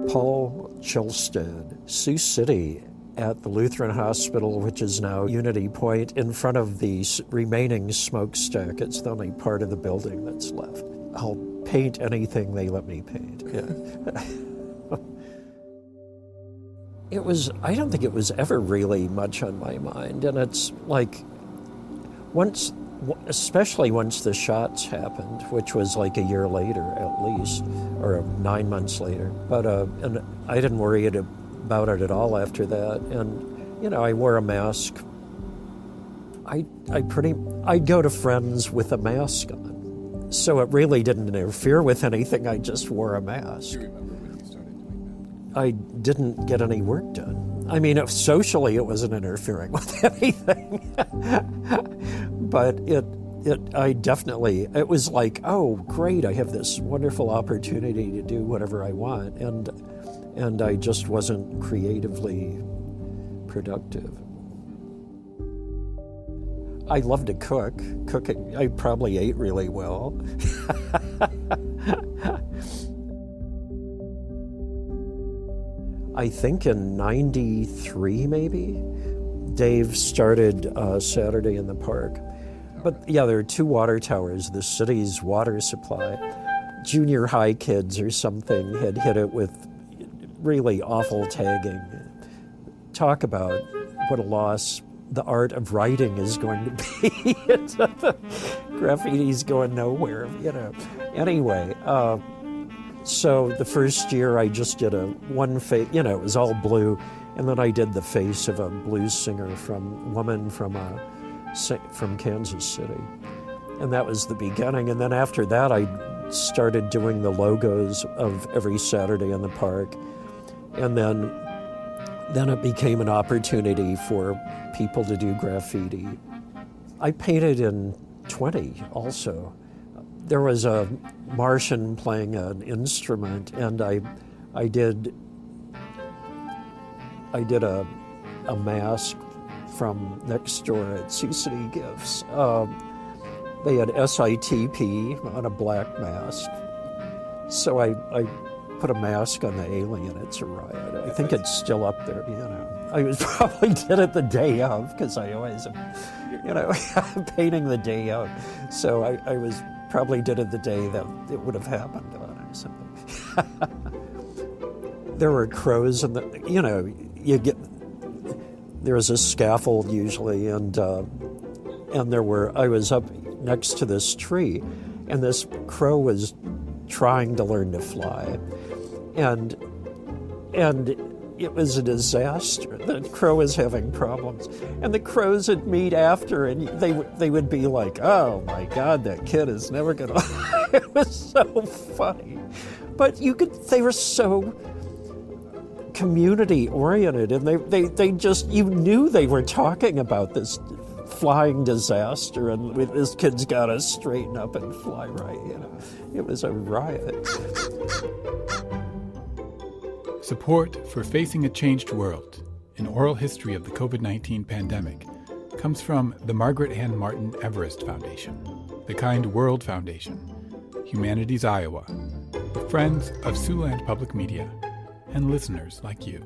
Paul Chelstad, Sioux City, at the Lutheran Hospital, which is now Unity Point, in front of the remaining smokestack. It's the only part of the building that's left. I'll paint anything they let me paint. Yeah. I don't think it was ever really much on my mind. And it's like, especially once the shots happened, which was like a year later at least, or 9 months later. But and I didn't worry about it at all after that. And, I wore a mask. I'd go to friends with a mask on. So it really didn't interfere with anything. I just wore a mask. I didn't get any work done. I mean, socially, it wasn't interfering with anything. But it was like, oh, great, I have this wonderful opportunity to do whatever I want. And I just wasn't creatively productive. I love to cook. Cooking, I probably ate really well. I think in 93, maybe, Dave started Saturday in the Park. But yeah, there are 2 water towers, the city's water supply. Junior high kids or something had hit it with really awful tagging. Talk about what a loss the art of writing is going to be. Graffiti's going nowhere, Anyway, so the first year I just did one face, it was all blue, and then I did the face of a blues singer woman from Kansas City. And that was the beginning. And then after that, I started doing the logos of every Saturday in the Park. And then it became an opportunity for people to do graffiti. I painted in 20 also. There was a Martian playing an instrument, and I did a mask from next door at Sioux City Gifts. They had SITP on a black mask. So I put a mask on the alien. It's a riot. I think it's still up there, I probably did it the day of, because I always am, painting the day of. So I probably did it the day that it would have happened on or something. There were crows, and there was a scaffold usually, and I was up next to this tree, and this crow was trying to learn to fly, and it was a disaster. The crow was having problems, and the crows would meet after, and they would be like, "Oh my God, that kid is never gonna." It was so funny, but they were so community oriented, and they just, you knew they were talking about this flying disaster, and this kid's got to straighten up and fly right. It was a riot. Support for Facing a Changed World, an oral history of the COVID-19 pandemic, comes from the Margaret Ann Martin Everest Foundation, the Kind World Foundation, Humanities Iowa, the Friends of Siouxland Public Media, and listeners like you.